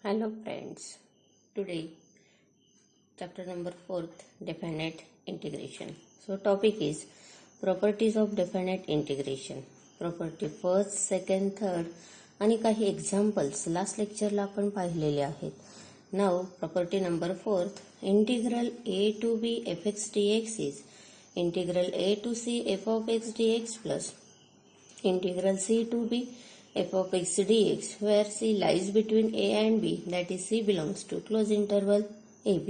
Hello friends, today chapter number 4th definite integration. So topic is properties of definite integration. Property first, second, third आणि काही examples last lectureला आपण पाहिलेले आहेत. Now property number 4th, integral a to b fx dx is integral a to c f of x dx plus integral c to b f of x dx, where c lies between a and b, that is c belongs to closed interval ab.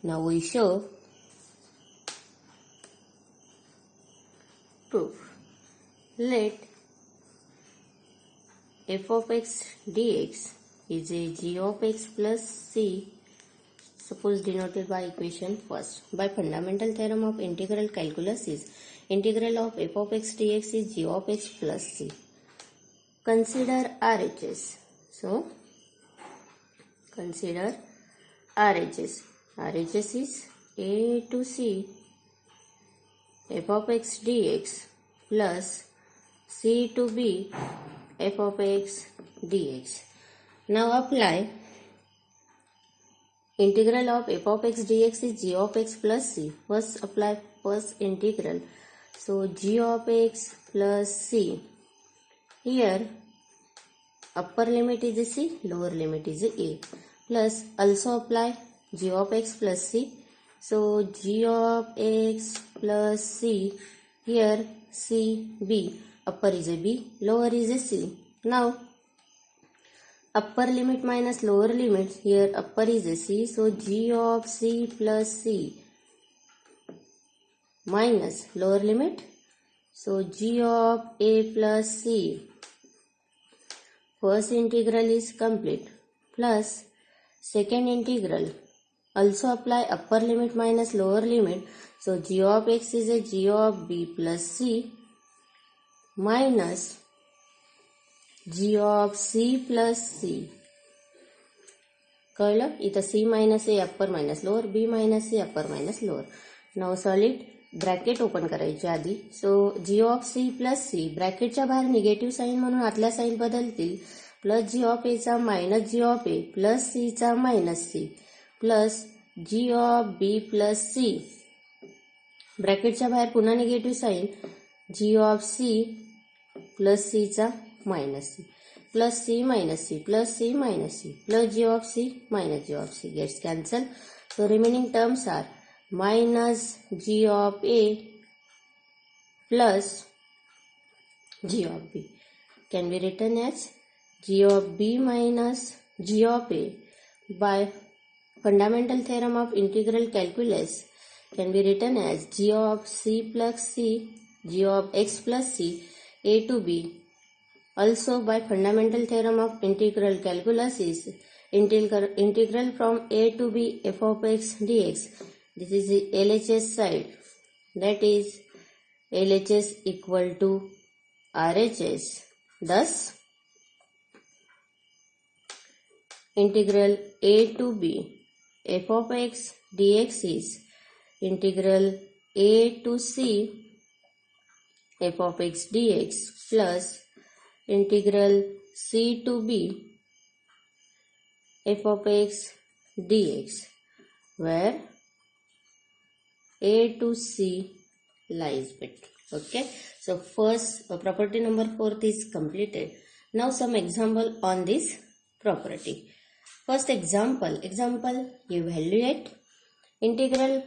Now we show proof. Let f of x dx is a g of x plus c, suppose denoted by equation first. By fundamental theorem of integral calculus is integral of f of x dx is g of x plus c. Consider RHS. So, consider RHS. RHS is a to c f of x dx plus c to b f of x dx. Now apply integral of f of x dx is g of x plus c. First apply first integral. So g of x plus c. Here upper limit is c, lower limit is a, plus also apply g of x plus c. So g of x plus c, here c, b, upper is a b, lower is a c. Now upper limit minus lower limit, here upper is a c, so g of c plus c minus lower limit, so g of a plus c. First integral is complete, plus second integral also apply upper limit minus lower limit, so g of x is a g of b plus c minus g of c plus c. कळलं? इथं c minus a upper minus lower, b minus a upper minus lower. Now solid bracket open करायची आधी. सो जी of C plus C, ब्रॅकेटच्या बाहेर negative sign म्हणून आतल्या sign बदलतील, plus G of एचा minus G of A plus सीचा minus C plus G of B plus C, ब्रॅकेटच्या बाहेर पुन्हा negative sign, G of C plus सीचा minus C plus C minus C plus C minus C plus G of C minus G of C gets cancel. So remaining terms are minus g of a plus g of b can be written as g of b minus g of a. By fundamental theorem of integral calculus can be written as g of c plus c, g of x plus c, a to b. Also by fundamental theorem of integral calculus is integral from a to b f of x dx. This is the LHS side, that is LHS equal to RHS. Thus, integral a to b f of x dx is integral a to c f of x dx plus integral c to b f of x dx, where a to c lies between. Okay, so first property number 4 is completed. Now some example on this property. First example, evaluate integral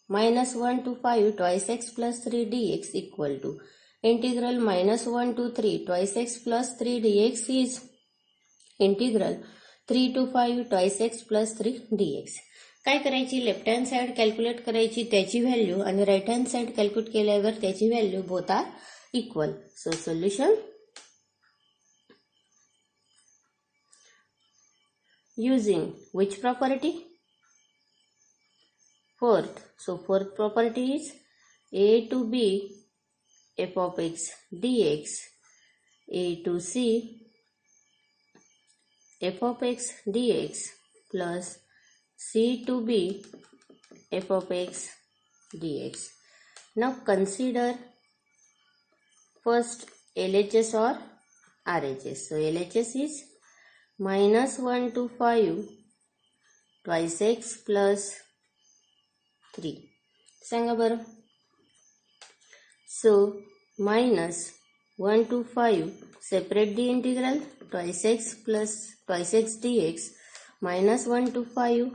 minus 1 to 5 twice x plus 3 dx equal to integral minus 1 to 3 twice x plus 3 dx is integral 3 to 5 twice x plus 3 dx. काय करायची, left hand side calculate करायची त्याची value आणि right hand side calculate केल्यावर त्याची value both are equal. So solution using which property? Fourth. So fourth property is a to b f of x dx, a to c f of x dx plus c to b f of x dx. Now consider first LHS or RHS. So LHS is -1 to 5 twice x plus 3. सांगा बरं. So -1 to 5 separate the integral twice x plus twice x dx -1 to 5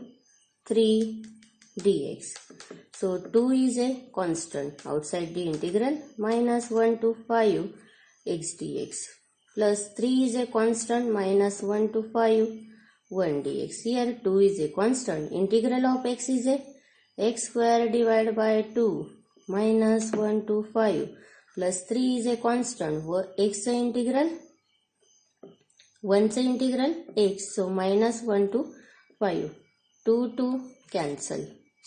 3 dx. So 2 is a constant outside the integral -1 to 5 x dx plus 3 is a constant -1 to 5 1 dx. Here 2 is a constant. Integral of x is a x square divided by 2 -1 to 5 plus 3 is a constant. x चा integral 1 चा integral x. So -1 to 5 2 to cancel.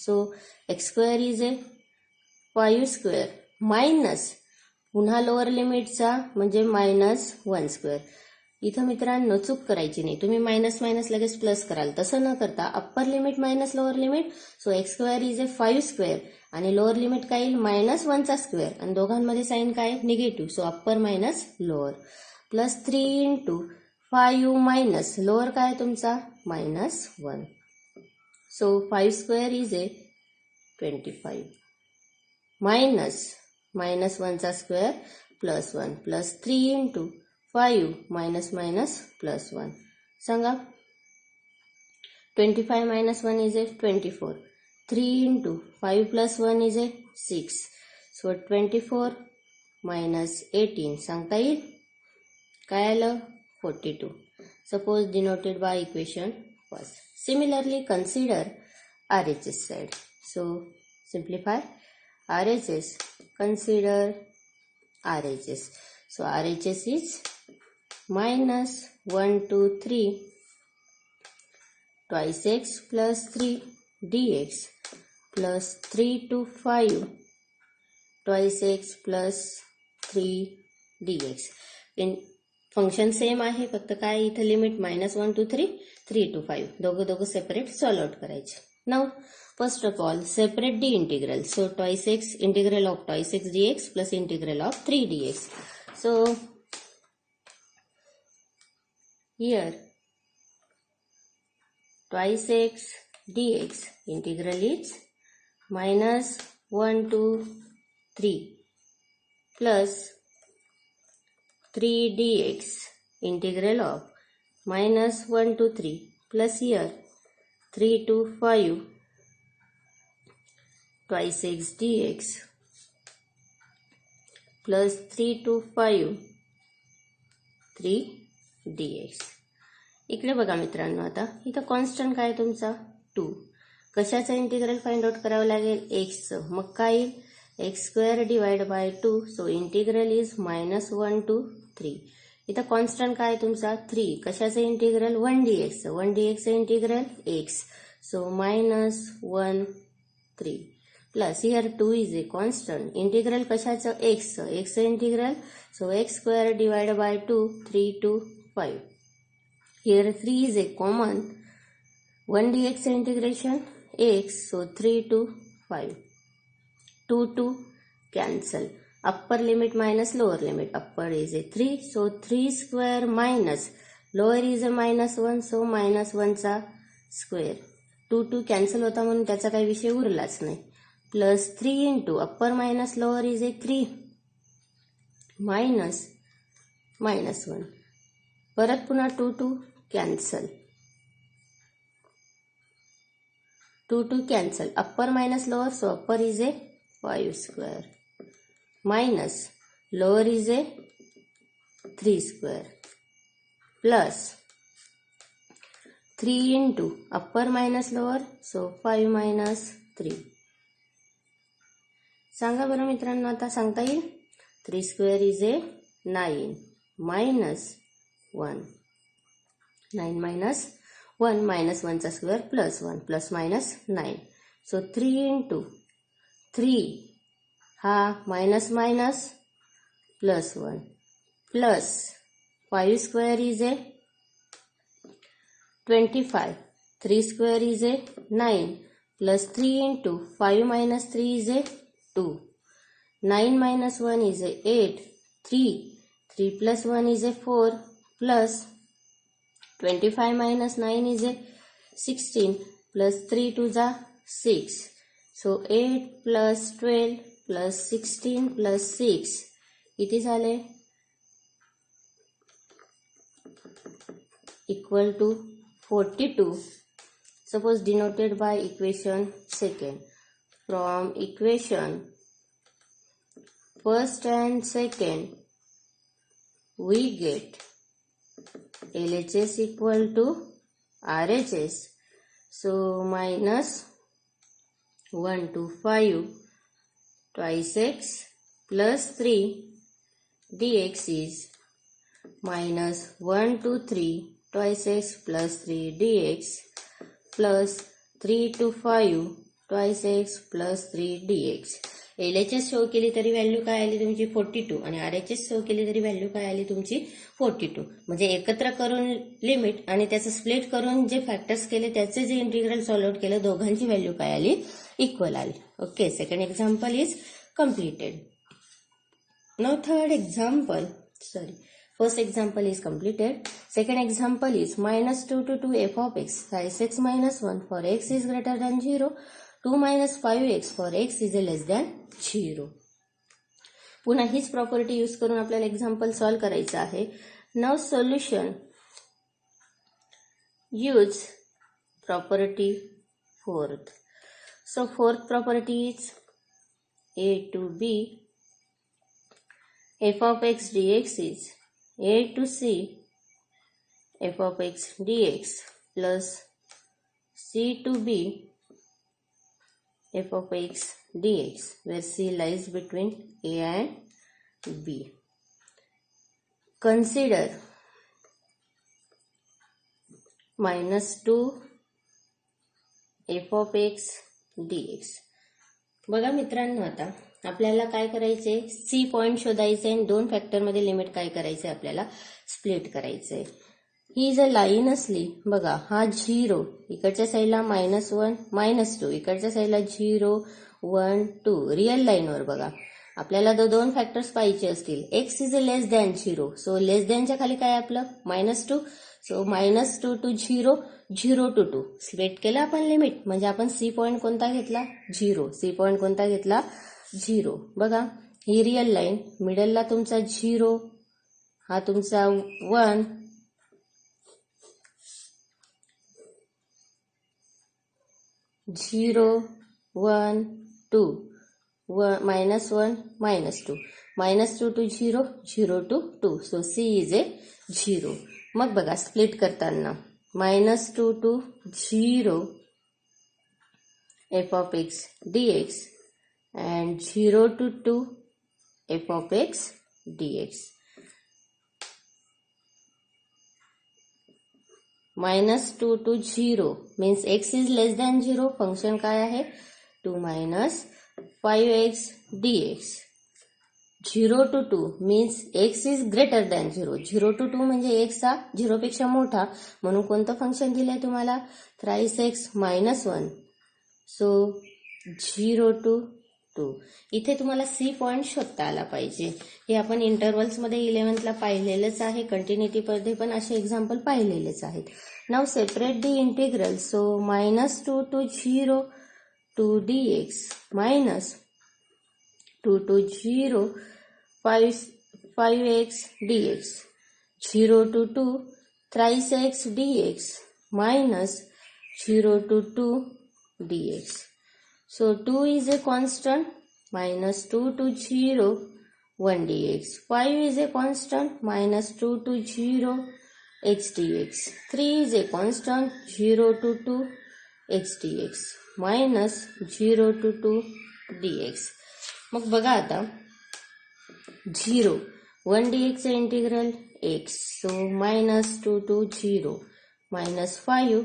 So x square is a 5 square minus पुन्हा lower लिमिटचा म्हणजे -1 square. इथं मित्रांनो चूक करायची नाही. तुम्ही मायनस मायनस लगेच प्लस कराल. तसं न करता upper limit minus lower limit. So X square is a 5 square आणि लोअर लिमिट काय येईल -1 चा स्क्वेअर आणि दोघांमध्ये साईन काय negative. So upper minus lower plus 3 into 5 minus lower काय तुमचा -1. So 5 square is a 25 minus -1 चा square plus 1 plus 3 into 5 minus minus plus 1. सांगा 25 minus 1 is a 24. 3 into 5 plus 1 is a 6. So 24 minus 18 सांगता येईल. काय आलं 42. Suppose denoted by equation first. Similarly consider RHS side. So simplify RHS. Consider RHS. So RHS is -1 to 3 twice x plus 3 dx plus 3 to 5 twice x plus 3 dx. in function same आहे फक्त काय इथे limit -1 to 3 3 to 5 दोघं separate solve out करायचे. Now first of all separate the integral. So twice x integral of twice x dx plus integral of 3 dx. So here twice x dx integral is -1 to 3 plus 3 dx integral of -1 to 3 plus here 3 to 5 twice x dx plus 3 to 5 3 dx. इकडे बघा मित्रांनो आता इथं constant काय तुमचा 2. कशाचं integral find out करावं लागेल एक्सचं. मग काय येईल X square divide by 2. So integral is -1 to 3. इथं कॉन्स्टंट काय तुमचा 3. कशाचं integral 1 dx. 1 dx integral x. So -1 3 plus here 2 is a constant. Integral कशाचं एक्सचं. एक्सचं integral. So X square divide by 2 3 to 5. Here 3 is a common. 1 dx integration x. So 3 to 5. 2 to cancel. Upper limit minus lower limit. Upper is a 3. So 3 square minus. Lower is a -1. So -1 चा square. 2 to cancel होता म्हणून त्याचा काही विषय उरलाच नाही. Plus 3 into upper minus lower is a 3. Minus -1. परत पुन्हा 2 to cancel. 2 to cancel. Upper minus lower. So upper is a 5 square. Minus lower is a 3 square. Plus 3 into upper minus lower. So 5 minus 3. सांगा बरं मित्रांनो आता सांगता येईल. 3 square is a 9 minus 1. 9 minus 1 minus 1 चा square plus 1 plus minus 9. सो 3 into 3 हा minus minus plus 1 plus 5 square is a 25. 3 square is A 9 plus 3 into 5 minus 3 is a 2. 9 minus 1 is a 8. 3 plus 1 is a 4 plus 25 minus 9 is a 16 plus 3 to the 6. So 8 plus 12 plus 16 plus 6 किती झाले? Equal to 42. Suppose denoted by equation second. From equation first and second we get LHS equal to RHS. So minus 1 to 5 twice x plus 3 dx is minus 1 to 3 twice x plus 3 dx plus 3 to 5 twice x plus 3 dx. LHS show केली तरी value काय आली तुमची 42 आणि RHS show केली तरी value काय आली तुमची 42. म्हणजे एकत्र करून लिमिट आणि त्याचं स्प्लिट करून जे फॅक्टर्स केले त्याचे जे इंटिग्रल सॉल्व आउट केलं दोघांची व्हॅल्यू काय आली? इक्वल आली. Okay, second example is completed. Now third example first example is completed. Second example is minus 2 to 2 f of x size x minus 1 for x is greater than 0, 2 minus 5x for x is less than 0. पुन्हा हीच property use करून आपल्याला example solve करायचं आहे. Now solution use property fourth. So fourth property is a to b f of x dx is a to c f of x dx plus c to b f of x dx, where c lies between a and b. Consider minus 2 f of x dx. बघा मित्रांनो, आता आपल्याला काय करायचंय? C point शोधायचंय आणि दोन factor मध्ये limit काय करायचंय? आपल्याला स्प्लिट करायचंय. ही जर लाईन असली, बघा हा 0 इकडच्या साईडला -1 -2, इकडच्या साईडला 0 1 2 रिअल लाईनवर बघा आपल्याला दोन फॅक्टर्स पाहिजे असतील. x is less than 0, so less दॅनच्या खाली काय आपलं -2, सो -2 to 0 0 to 2 स्प्लिट केलं आपण लिमिट. म्हणजे आपण सी पॉइंट कोणता घेतला? 0. सी पॉइंट कोणता घेतला? 0. बघा ही रिअल लाईन, मिडलला तुमचा 0, हा तुमचा 1, 0 1 2 -1 -2 -2 to 0 0 to 2, so C is a 0. मग बघा स्प्लिट करताना -2 to 0 f of x dx and 0 to 2 f of x dx. -2 to 0 means x is less than 0. Function काय आहे? 2 minus 5x dx. 0 to 2 means x is greater than 0. 0 to 2 म्हणजे x हा 0 पेक्षा मोठा, म्हणून कोणतं फंक्शन दिलंय तुम्हाला? thrice x minus 1. So 0 to 2. इथे तुम्हाला सी पॉइंट शोधता आला पाहिजे. हे आपण इंटरव्हल्स मध्ये 11th पाहिलेलंच आहे, कंटिन्युटी मध्ये पण असे एक्झाम्पल पाहिलेलेच आहेत. Now separate the integral. So -2 to 0 to dx minus 2 to 0 5x dx, 0 to 2 thrice x dx minus 0 to 2 dx. So 2 is a constant, -2 to 0 1 dx. 5 is a constant, -2 to 0 x dx. 3 is a constant, 0 to 2 x dx minus 0 to 2 dx. मग बघा आता 0 1 dx चे integral x, so -2 to 0 -5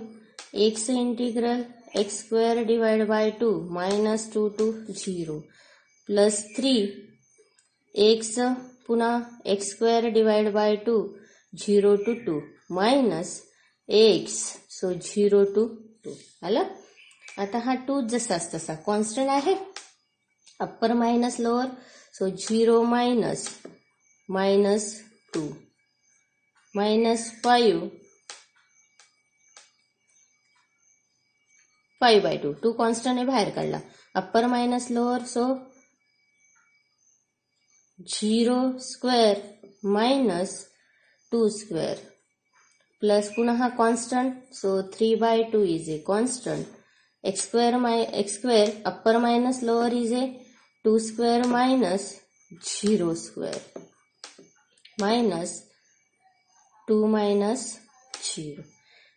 x चे integral x square divided by 2 -2 to 0 plus 3 x पुन्हा x square divided by 2 0 to 2 minus x, so 0 to 2. आलं? आता हा 2 जसाच तसा constant आहे, अप्पर मायनस लोअर, सो 0 minus -2 -5 5/2. 2 कॉन्स्टंट आहे, बाहेर काढला. अप्पर मायनस लोअर, सो 0 स्क्वेअर मायनस 2 स्क्वेअर प्लस पुन्हा हा constant, so 3/2 is a constant. x square upper minus lower is a 2 square minus 0 square minus 2 minus 0.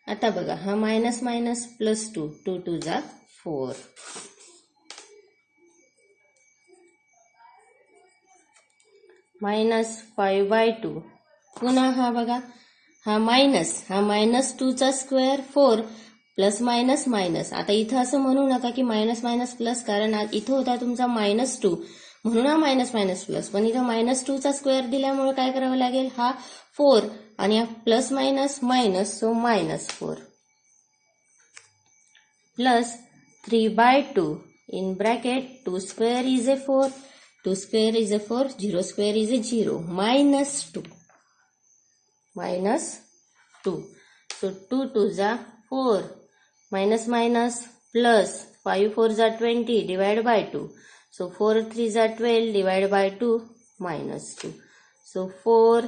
आता बघा, हा मायनस मायनस प्लस 2, 2 2 जा 4. Minus 5/2. पुन्हा हा बघा, हा मायनस 2 चा स्क्वेअर 4 प्लस मायनस मायनस. आता इथं असं म्हणू नका की मायनस मायनस प्लस, कारण इथं होता तुमचा -2 म्हणून हा मायनस मायनस प्लस. पण इथं -2 चा स्क्वेअर दिल्यामुळे काय करावं लागेल, हा 4 आणि हा plus minus minus, so -4 plus 3/2 in bracket 2 square is A 4, 2 square is A 4, 0 square is a 0, -2. सो 2 2 जा 4, मायनस मायनस प्लस 5 4 जा 20 डिवाइड बाय 2, सो 4 3 जा 12 divide by 2 -2. So 4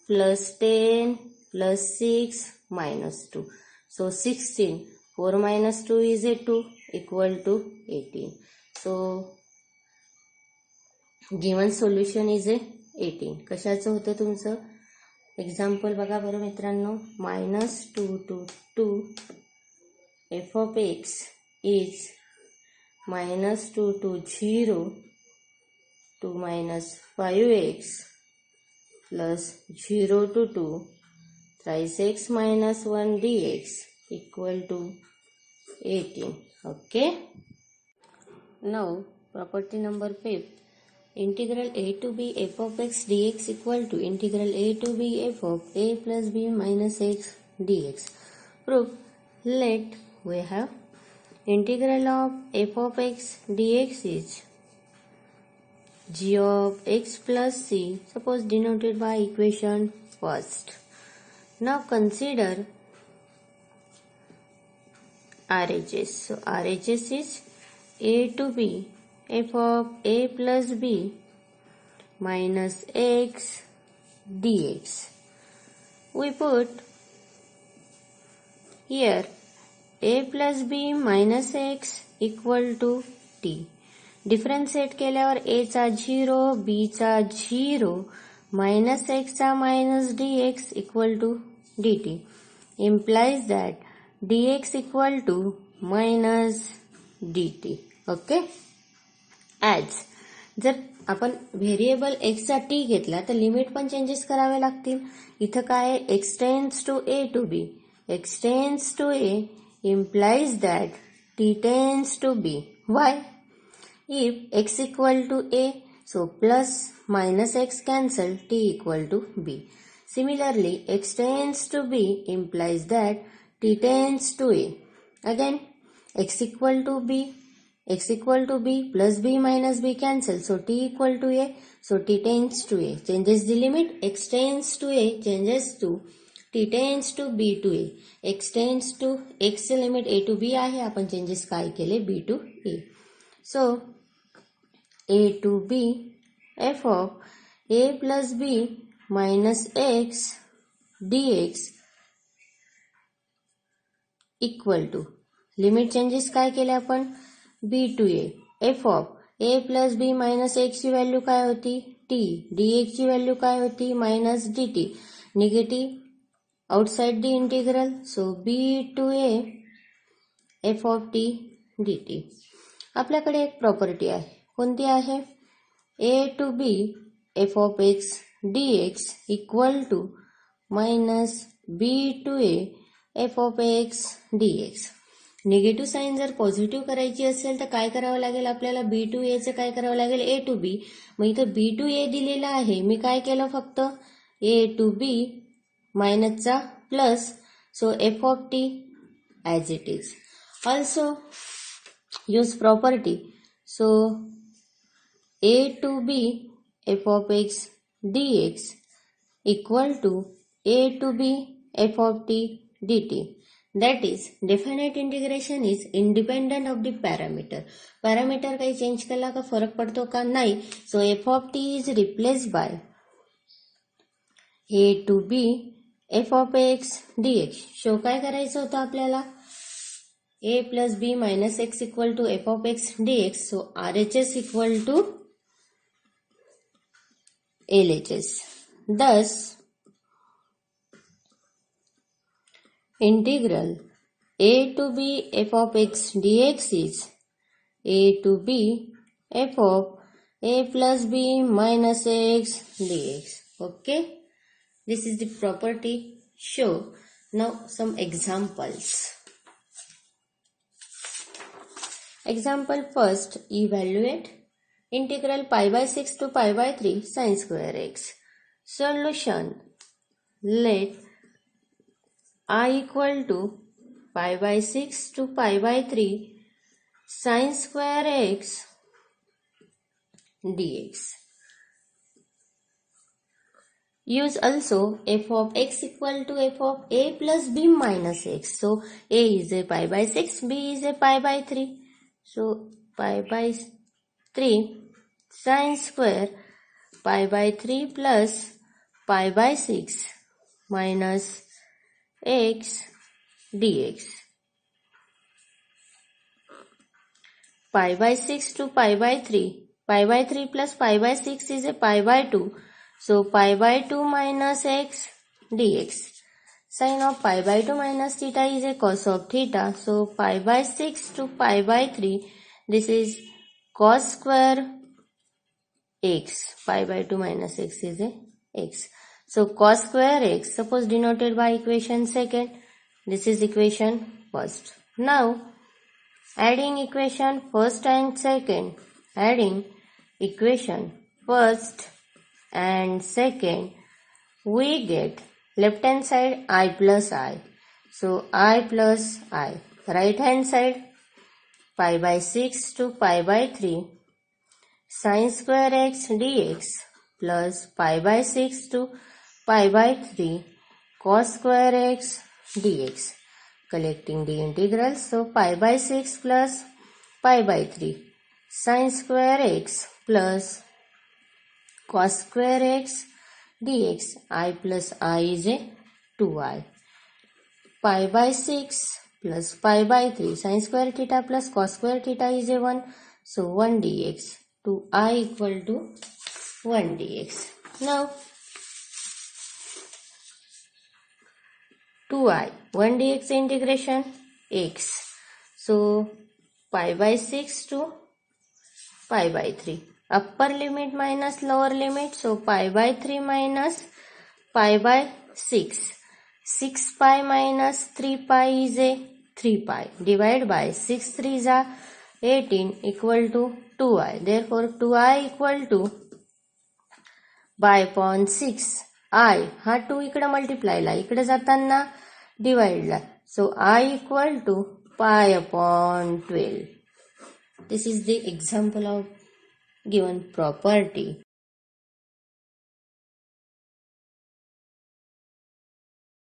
plus 10 plus 6 -2, so 16. 4 minus 2 is a 2 equal to 18. So given solution is a 18. कशाचं होतं तुमचं example बघा बरं मित्रांनो. -2 to 2 f of x is -2 to 0 to -5x plus 0 to 2 thrice x minus 1 dx equal to 18. Okay. Now property number 5. Integral a to b f of x dx equal to integral a to b f of a plus b minus x dx. Proof. Let we have integral of f of x dx is g of x plus c, suppose denoted by equation first. Now consider RHS. So RHS is a to b f of a plus b minus x dx. We put here a plus b minus x equal to t. Differentiate केल्यावर a चा 0, b चा 0, minus x चा minus dx equal to dt. Implies that dx equal to minus dt. Okay. As जर आपण variable x चा t घेतला तर limit पण चेंजेस करावे लागतील. इथं काय x tends to a to b. x tends to a implies that t tends to b. Why? If x equal to a, so plus minus x cancel, t equal to b. Similarly, x tends to b implies that t tends to a. Again, x equal to b plus b minus b cancel, so t equal to a, so t tends to a. Changes the limit, x tends to a changes to t tends to b to a. x tends to x चे limit a to b आहे, आपण changes काय केले b to a. So a to b f of a plus b minus x dx equal to limit changes काय केले आपण b to a. f of a plus b minus x ची value काय होती t, dx ची value काय होती minus dt. Negative outside the integral, so b to a f of t dt. आपल्याकडे एक प्रॉपर्टी आहे, कोणती आहे a to b f of x dx equal to minus b to a f of x dx. Negative sign जर positive करायची असेल तर काय करावं लागेल आपल्याला, b to a चं काय करावं लागेल a to b. मग इथं b to a दिलेला आहे, मी काय केलं फक्त a to b मायनसचा plus, so f of t as it is. Also use property, so a to b f of x dx equal to a to b f of t dt. That is, definite integration is independent of the parameter. Parameter काही change केला का फरक पडतो का नाही. So f of t is replaced by a to b f of x dx. Show काय करायचं होतं आपल्याला? a plus b minus x equal to f of x dx. So RHS equal to LHS. Thus, integral a to b f of x dx is a to b f of a plus b minus x dx. Okay, this is the property show. Now some examples. Example first, evaluate integral pi by 6 to pi by 3 sin square x. Solution, let I equal to pi by 6 to pi by 3 sin square x dx. Use also f of x equal to f of a plus b minus x. So a is a pi by 6, b is a pi by 3. So pi by 3 sin square pi by 3 plus pi by 6 minus x dx. Pi by 6 to pi by 3. Pi by 3 plus pi by 6 is a pi by 2. So pi by 2 minus x dx. Sin of pi by 2 minus theta is a cos of theta. So pi by 6 to pi by 3. This is cos square x. Pi by 2 minus x is a x. So cos square x, suppose denoted by equation second. This is equation first. Now adding equation first and second. Adding equation first and second, we get left hand side I plus I. So I plus I. Right hand side pi by 6 to pi by 3 sin square x dx plus pi by 6 to pi by 3 cos square x dx. Collecting the integrals, so pi by 6 plus pi by 3 sin square x plus cos square x dx. I plus I is a 2i. Pi by 6 plus pi by 3 sin square theta plus cos square theta is a 1. So 1 dx. To I equal to 1 dx. Now 2i, 1 dx integration x. So pi by 6 to pi by 3. Upper limit minus lower limit. So pi by 3 minus pi by 6. 6 pi minus 3 pi is a 3 pi. Divide by 6 3s are 18 equal to 2i. Therefore 2i equal to pi upon 6 I. हा 2 इकडे मल्टिप्लायला, इकडे जाताना डिवाइडला. So I equal to pi upon 12. This is the example of given property.